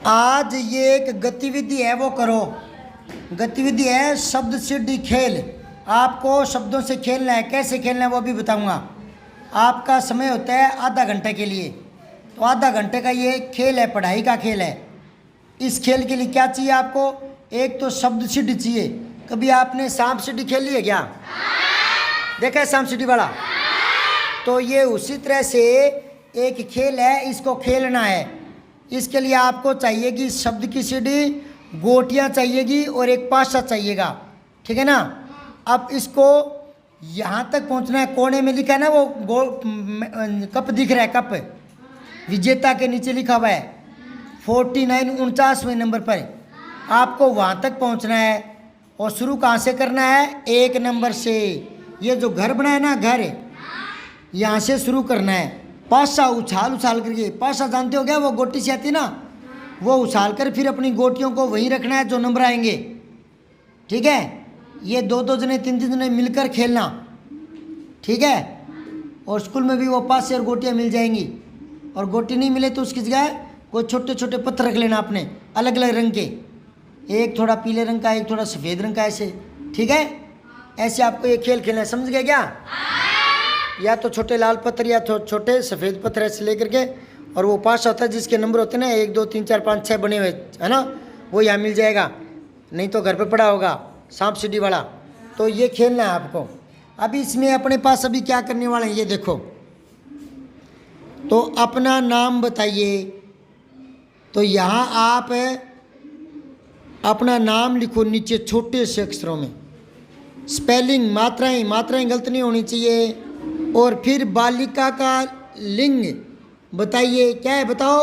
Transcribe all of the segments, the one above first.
आज ये एक गतिविधि है, वो करो। गतिविधि है शब्द सिद्धि खेल। आपको शब्दों से खेलना है। कैसे खेलना है वो भी बताऊंगा। आपका समय होता है आधा घंटे के लिए, तो आधा घंटे का ये खेल है, पढ़ाई का खेल है। इस खेल के लिए क्या चाहिए आपको? एक तो शब्द सिद्धि चाहिए। कभी आपने सांप सीढ़ी खेली है क्या? देखा है सांप सीढ़ी वाला? तो ये उसी तरह से एक खेल है, इसको खेलना है। इसके लिए आपको चाहिएगी शब्द की सीढ़ी, गोटियाँ चाहिएगी और एक पासा चाहिएगा, ठीक है ना। अब इसको यहाँ तक पहुँचना है। कोने में लिखा है ना वो कप दिख रहा है, कप विजेता के नीचे लिखा हुआ है 49 49वें नंबर पर। आपको वहाँ तक पहुँचना है। और शुरू कहाँ से करना है? 1 नंबर से। ये जो घर बना है ना, घर, यहाँ से शुरू करना है। पासा उछाल उछाल करके, पासा जानते हो क्या? वो गोटी से आती ना, वो उछाल कर फिर अपनी गोटियों को वहीं रखना है जो नंबर आएंगे, ठीक है। ये 2-2 जने 3-3 जने मिलकर खेलना, ठीक है। और स्कूल में भी वो पासे और गोटियाँ मिल जाएंगी। और गोटी नहीं मिले तो उसकी जगह कोई छोटे छोटे पत्थर रख लेना अपने, अलग अलग रंग के। एक थोड़ा पीले रंग का, एक थोड़ा सफ़ेद रंग का, ऐसे, ठीक है। ऐसे आपको ये खेल खेलना है, समझ गए क्या? या तो छोटे लाल पत्थर या तो छोटे सफ़ेद पत्थर ऐसे लेकर के, और वो पास होता है जिसके नंबर होते हैं ना 1 2 3 4 5 6 बने हुए, है ना, वो यहाँ मिल जाएगा। नहीं तो घर पे पड़ा होगा सांप सीढ़ी वाला। तो ये खेलना है आपको। अभी इसमें अपने पास अभी क्या करने वाले हैं ये देखो। तो अपना नाम बताइए। तो यहाँ आप अपना नाम लिखो नीचे छोटे से अक्षरों में। स्पेलिंग, मात्राएं गलत नहीं होनी चाहिए। और फिर बालिका का लिंग बताइए। क्या है बताओ?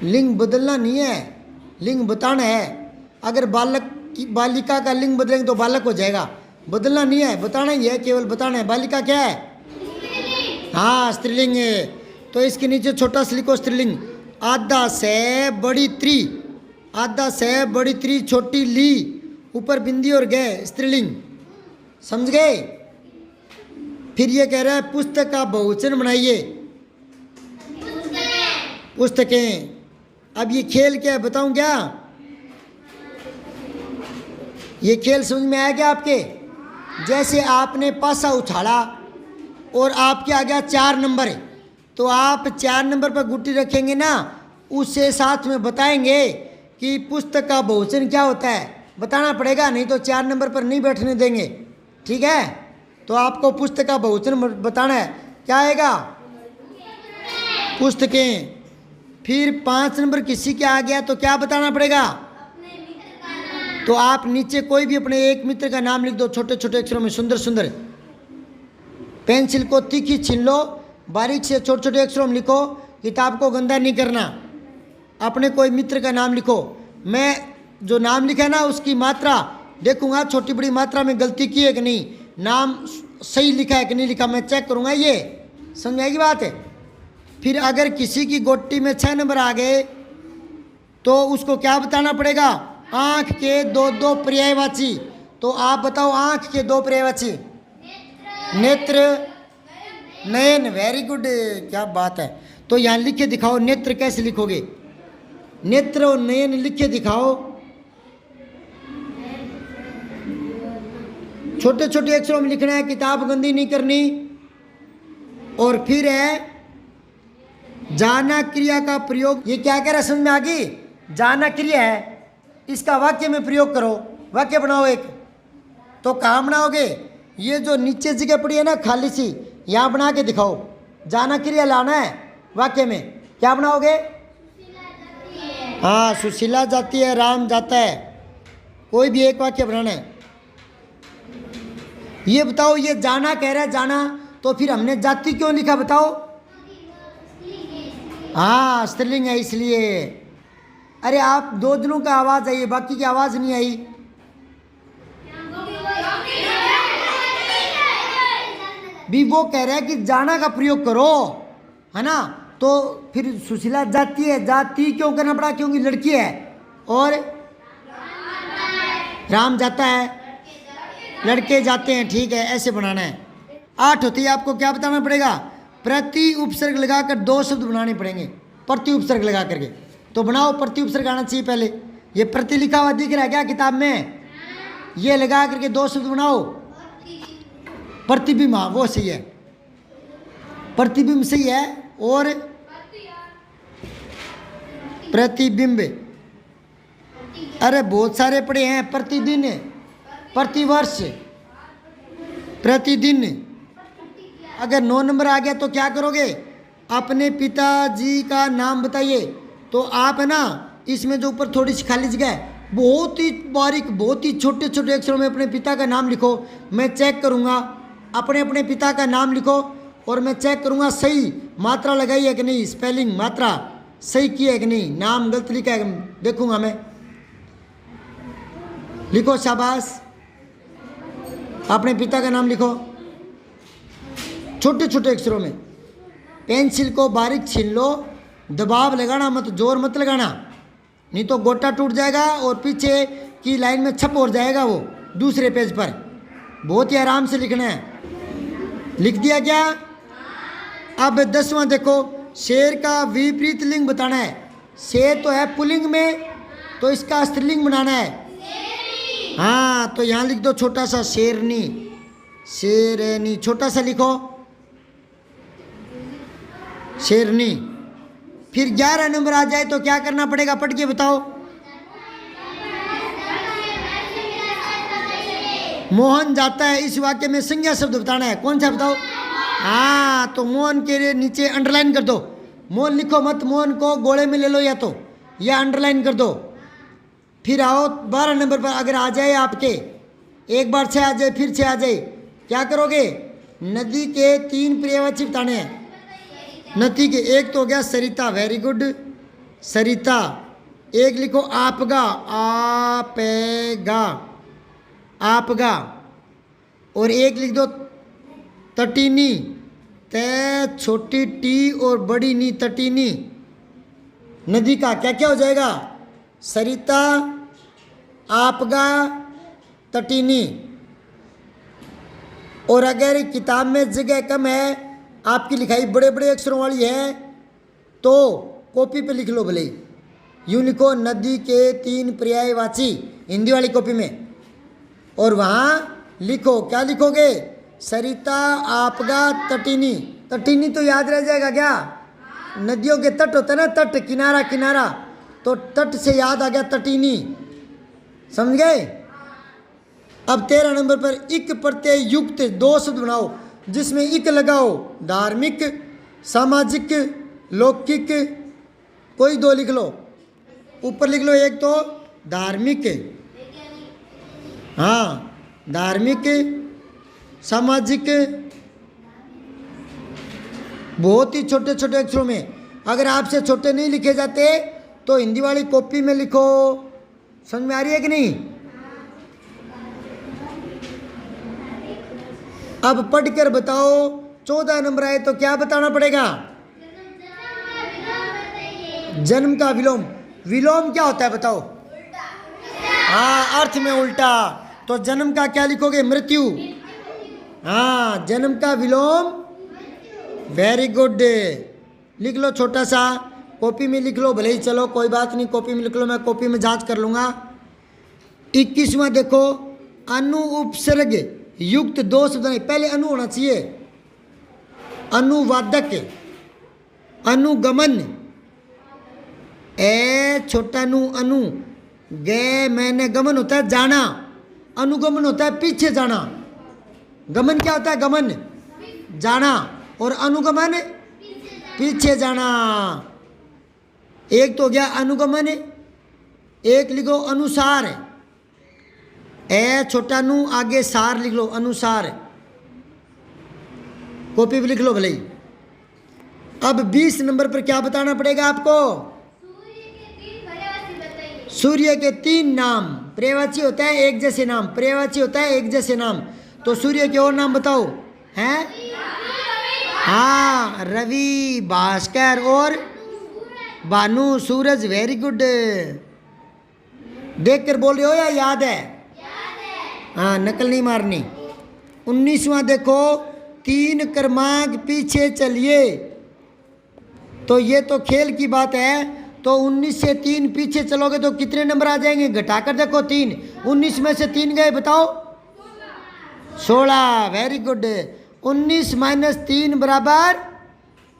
लिंग बदलना नहीं है, लिंग बताना है। अगर बालिका का लिंग बदलेंगे तो बालक हो जाएगा। बदलना नहीं है, बताना ही है, केवल बताना है। बालिका क्या है? हाँ, स्त्रीलिंग है। तो इसके नीचे छोटा सा लिखो स्त्रीलिंग। आधा से बड़ी त्री, आधा से बड़ी त्री छोटी ली, ऊपर बिंदी और गए, स्त्रीलिंग। समझ गए? फिर ये कह रहा है पुस्तक का बहुवचन बनाइए। पुस्तकें। अब ये खेल क्या है बताऊं क्या? ये खेल समझ में आया क्या आपके? जैसे आपने पासा उछाला और आपके आ गया 4 नंबर है, तो आप 4 नंबर पर गुट्टी रखेंगे ना, उससे साथ में बताएंगे कि पुस्तक का बहुवचन क्या होता है। बताना पड़ेगा, नहीं तो 4 नंबर पर नहीं बैठने देंगे, ठीक है। तो आपको पुस्तक का बहुवचन बताना है। क्या आएगा? पुस्तकें। फिर 5 नंबर किसी के आ गया तो क्या बताना पड़ेगा? तो आप नीचे कोई भी अपने एक मित्र का नाम लिख दो छोटे छोटे अक्षरों में, सुंदर सुंदर। पेंसिल को तीखी छीन लो, बारीक से छोटे छोटे अक्षरों में लिखो। किताब को गंदा नहीं करना। अपने कोई मित्र का नाम लिखो। मैं जो नाम लिखा है ना उसकी मात्रा देखूंगा, छोटी बड़ी मात्रा में गलती की है कि नहीं, नाम सही लिखा है कि नहीं लिखा, मैं चेक करूंगा। ये समझ आएगी बात है। फिर अगर किसी की गोटी में 6 नंबर आ गए तो उसको क्या बताना पड़ेगा? आँख के 2 पर्यायवाची। तो आप बताओ आँख के 2 पर्यायवाची। नेत्र, नयन। वेरी गुड, क्या बात है। तो यहाँ लिख के दिखाओ नेत्र कैसे लिखोगे? नेत्र और नयन लिख के दिखाओ। छोटे छोटे अक्षरों में लिखना है, किताब गंदी नहीं करनी। और फिर है जाना क्रिया का प्रयोग। ये क्या कह रहा है समझ में आ गई? जाना क्रिया है, इसका वाक्य में प्रयोग करो। वाक्य बनाओ एक। तो कहाँ बनाओगे? ये जो नीचे जगह पड़ी है ना खाली सी, यहाँ बना के दिखाओ। जाना क्रिया लाना है वाक्य में। क्या बनाओगे? हाँ, सुशीला जाती है, राम जाता है। कोई भी एक वाक्य बनाना है। ये बताओ, ये जाना कह रहा है, जाना, तो फिर हमने जाति क्यों लिखा बताओ? हाँ, स्त्रीलिंग है इसलिए। अरे आप 2 जनों का आवाज़ आई है, बाकी की आवाज़ नहीं आई। भी वो कह रहा है कि जाना का प्रयोग करो, है ना। तो फिर सुशीला जाती है, जाती क्यों करना पड़ा? क्योंकि लड़की है। और राम जाता है, लड़के जाते हैं, ठीक है, ऐसे बनाना है। 8 होती है, आपको क्या बताना पड़ेगा? प्रति उपसर्ग लगाकर 2 शब्द बनाने पड़ेंगे। प्रति उपसर्ग लगा करके। तो बनाओ, प्रति उपसर्ग आना चाहिए पहले। ये प्रति लिखा हुआ दिख रहा है क्या किताब में? ये लगा करके दो शब्द बनाओ। प्रतिबिंब, हाँ वो सही है, प्रतिबिंब सही है। और प्रतिबिंब, अरे बहुत सारे पढ़े हैं। प्रतिदिन, प्रतिवर्ष, प्रतिदिन। अगर 9 नंबर आ गया तो क्या करोगे? अपने पिताजी का नाम बताइए। तो आप है ना, इसमें जो ऊपर थोड़ी सी खाली जगह है, बहुत ही बारीक, बहुत ही छोटे छोटे अक्षरों में अपने पिता का नाम लिखो। मैं चेक करूँगा, अपने पिता का नाम लिखो और मैं चेक करूँगा सही मात्रा लगाई है कि नहीं, स्पेलिंग मात्रा सही की है कि नहीं, नाम गलत लिखा है देखूँगा मैं। लिखो, शाबाश। अपने पिता का नाम लिखो छोटे छोटे अक्षरों में। पेंसिल को बारीक छीन लो, दबाव लगाना मत, जोर मत लगाना, नहीं तो गोटा टूट जाएगा और पीछे की लाइन में छप हो जाएगा वो दूसरे पेज पर। बहुत ही आराम से लिखना है। लिख दिया क्या? अब 10वां देखो, शेर का विपरीत लिंग बताना है। शेर तो है पुल्लिंग में, तो इसका स्त्रीलिंग बनाना है। हाँ, तो यहाँ लिख दो छोटा सा शेरनी, शेरनी, छोटा सा लिखो शेरनी। फिर 11 नंबर आ जाए तो क्या करना पड़ेगा, पढ़ के बताओ। मोहन जाता है, इस वाक्य में संज्ञा शब्द बताना है। कौन सा बताओ? हाँ, तो मोहन के नीचे अंडरलाइन कर दो। मोहन लिखो मत, मोहन को गोले में ले लो या तो, या अंडरलाइन कर दो। फिर आओ 12 नंबर पर, अगर आ जाए आपके, एक बार 6 आ जाए, फिर 6 आ जाए, क्या करोगे? नदी के 3 पर्यायवाची बताने हैं। नदी के, एक तो हो गया सरिता, वेरी गुड, सरिता। एक लिखो आपगा, आपेगा, आपगा। और एक लिख दो तटीनी, ते छोटी टी और बड़ी नी, तटीनी। नदी का क्या क्या हो जाएगा? सरिता, आपगा, तटीनी। और अगर किताब में जगह कम है, आपकी लिखाई बड़े बड़े अक्षरों वाली है, तो कॉपी पे लिख लो भले। यूँ लिखो नदी के 3 पर्यायवाची हिंदी वाली कॉपी में, और वहाँ लिखो, क्या लिखोगे? सरिता, आपगा, तटीनी। तटीनी तो याद रह जाएगा क्या? नदियों के तट होता है ना, तट, किनारा किनारा, तो तट से याद आ गया तटीनी। समझ गए? अब 13 नंबर पर इक प्रत्यय युक्त 2 शब्द बनाओ जिसमें इक लगाओ। धार्मिक, सामाजिक, लौकिक, कोई 2 लिख लो। ऊपर लिख लो एक तो धार्मिक, हाँ धार्मिक, सामाजिक, बहुत ही छोटे छोटे अक्षरों में। अगर आपसे छोटे नहीं लिखे जाते तो हिंदी वाली कॉपी में लिखो। समझ में आ रही है कि नहीं? अब पढ़कर बताओ। 14 नंबर आए तो क्या बताना पड़ेगा? जन्म का विलोम। विलोम क्या होता है बताओ? हाँ, अर्थ में उल्टा। तो जन्म का क्या लिखोगे? मृत्यु। हाँ, जन्म का विलोम, वेरी गुड। लिख लो छोटा सा, कॉपी में लिख लो भले ही, चलो कोई बात नहीं, कॉपी में लिख लो, मैं कॉपी में जांच कर लूँगा। 21वां देखो, अनु उपसर्ग युक्त 2 शब्द नहीं, पहले अनु होना चाहिए। अनुवादक, अनुगमन, ए छोटा नु अनु, गे मैंने, गमन होता है जाना, अनुगमन होता है पीछे जाना। गमन क्या होता है? गमन जाना, और अनुगमन पीछे जाना। एक तो हो गया अनुगमन, एक लिखो अनुसार, ए छोटा नु आगे सार लिख लो, अनुसार, कॉपी भी लिख लो भले ही। अब 20 नंबर पर क्या बताना पड़ेगा आपको? सूर्य के 3 नाम। पर्यायवाची होता है एक जैसे नाम, पर्यायवाची होता है एक जैसे नाम। तो सूर्य के और नाम बताओ। हैं? हाँ, रवि, भास्कर और भानु, सूरज, वेरी गुड। देख कर बोल रहे हो या याद है? हाँ, नकल नहीं मारनी। 19वां देखो, 3 क्रमांक पीछे चलिए। तो ये तो खेल की बात है। तो 19 से 3 पीछे चलोगे तो कितने नंबर आ जाएंगे? घटाकर देखो 3, 19 में से 3 गए, बताओ 16। Very good. 19 माइनस 3 बराबर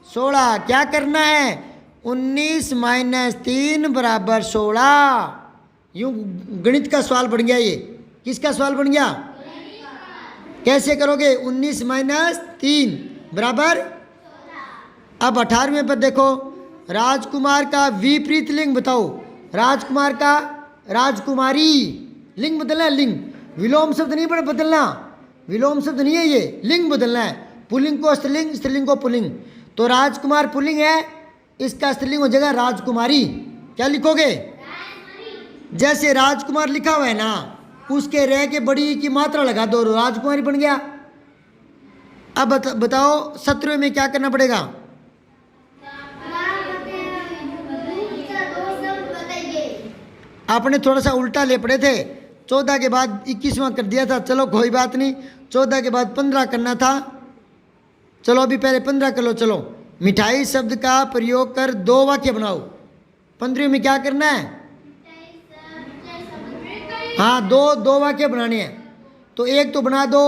16। क्या करना है? 19 माइनस 3 बराबर 16। यूं गणित का सवाल बन गया। ये किसका सवाल बन गया? कैसे करोगे? 19 माइनस 3 बराबर। अब 18वें पर देखो, राजकुमार का विपरीत लिंग बताओ। राजकुमार का राजकुमारी, लिंग बदलना है, लिंग। विलोम शब्द नहीं बदलना, विलोम शब्द नहीं है, ये लिंग बदलना है। पुल्लिंग को स्त्रीलिंग, स्त्रीलिंग को पुल्लिंग। तो राजकुमार पुल्लिंग है, इसका स्त्रीलिंग हो जाएगा राजकुमारी। क्या लिखोगे? जैसे राजकुमार लिखा हुआ है ना, उसके रह के बड़ी की मात्रा लगा दो, राजकुमारी बन गया। अब बताओ 17वें में क्या करना पड़ेगा? आपने थोड़ा सा उल्टा ले पड़े थे। 14 के बाद 21वां कर दिया था, चलो कोई बात नहीं। 14 के बाद 15 करना था, चलो अभी पहले 15 कर लो। चलो, मिठाई शब्द का प्रयोग कर 2 वाक्य बनाओ। 15वें में क्या करना है? हाँ, दो वाक्य बनाने हैं। तो एक तो बना दो,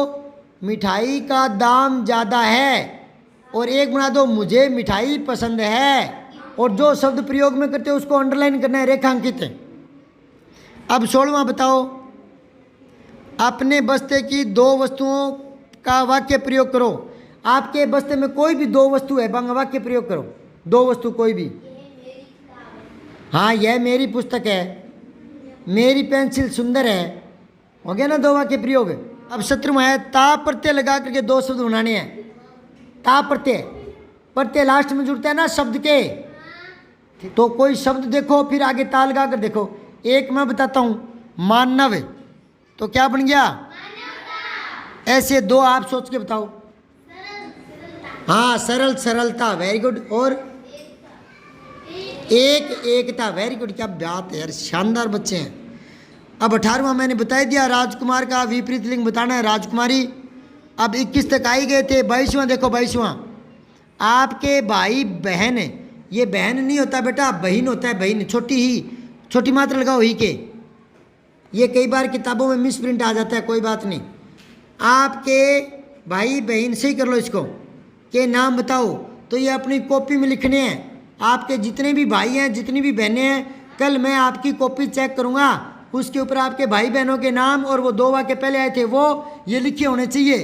मिठाई का दाम ज़्यादा है, और एक बना दो, मुझे मिठाई पसंद है। और जो शब्द प्रयोग में करते हो उसको अंडरलाइन करना है, रेखांकित है। अब 16वां बताओ, अपने बस्ते की 2 वस्तुओं का वाक्य प्रयोग करो। आपके बस्ते में कोई भी 2 वस्तु है, वाक्य प्रयोग करो। 2 वस्तु कोई भी। हाँ, यह मेरी पुस्तक है, मेरी पेंसिल सुंदर है, हो गया ना 2 वाक्य प्रयोग। अब 17वां है, ता प्रत्यय लगा करके 2 शब्द बनाने हैं। ता प्रत्यय, प्रत्यय लास्ट में जुड़ता है ना शब्द के। तो कोई शब्द देखो, फिर आगे ता लगा कर देखो। एक मैं बताता हूँ, मानव, तो क्या बन गया? ऐसे 2 आप सोच के बताओ। हाँ, सरल, सरलता, वेरी गुड। और एकता, वेरी गुड। क्या बात है यार, शानदार बच्चे हैं। अब 18वां मैंने बता दिया, राजकुमार का विपरीत लिंग बताना है, राजकुमारी। अब 21 तक आई गए थे। 22वां देखो, 22वां, आपके भाई बहन। ये बहन नहीं होता बेटा, बहन होता है, बहन। छोटी मात्रा लगाओ ही के। ये कई बार किताबों में मिस प्रिंट आ जाता है, कोई बात नहीं। आपके भाई बहन, सही कर लो इसको, के नाम बताओ। तो ये अपनी कॉपी में लिखने हैं। आपके जितने भी भाई हैं, जितनी भी बहनें हैं, कल मैं आपकी कॉपी चेक करूँगा, उसके ऊपर आपके भाई बहनों के नाम और वो 2 वाक्य पहले आए थे वो ये लिखे होने चाहिए,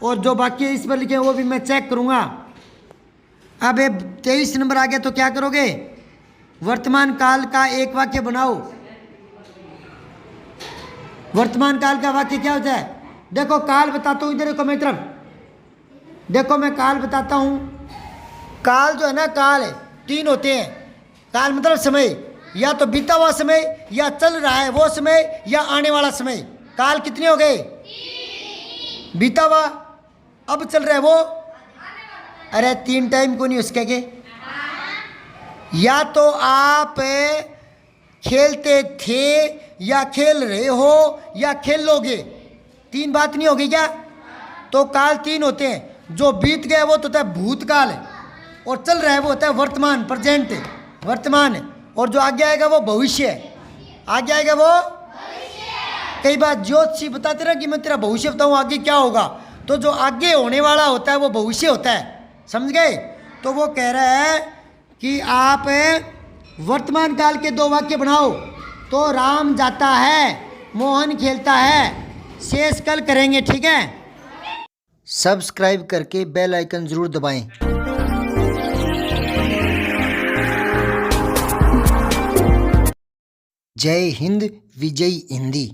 और जो बाकी इस पर लिखे हैं वो भी मैं चेक करूँगा। अब 23 नंबर आ गया, तो क्या करोगे? वर्तमान काल का एक वाक्य बनाओ। वर्तमान काल का वाक्य क्या होता है? देखो, काल बताता हूँ, इधर देखो मेरी तरफ देखो, मैं काल बताता हूँ। काल जो है ना, काल है 3 होते हैं। काल मतलब समय, या तो बीता हुआ समय, या चल रहा है वो समय, या आने वाला समय। काल कितने हो गए? 3। बीता हुआ, अब चल रहा है वो, अरे 3 टाइम को नहीं उसके के। या तो आप खेलते थे, या खेल रहे हो, या खेलोगे। 3 बात नहीं होगी क्या? तो काल 3 होते हैं। जो बीत गया वो तो होता है भूतकाल, और चल रहा है वो होता है वर्तमान, प्रेजेंट, वर्तमान। और जो आगे आएगा वो भविष्य, आगे आएगा वो भविष्य। कई बार ज्योतिषी बताते रहे कि मैं तेरा भविष्य बताऊँ आगे क्या होगा, तो जो आगे होने वाला होता है वो भविष्य होता है, समझ गए? तो वो कह रहा है कि आप वर्तमान काल के 2 वाक्य बनाओ। तो राम जाता है, मोहन खेलता है। शेष कल करेंगे, ठीक है? सब्सक्राइब करके बेल आइकन ज़रूर दबाएं। जय हिंद, विजय हिंदी।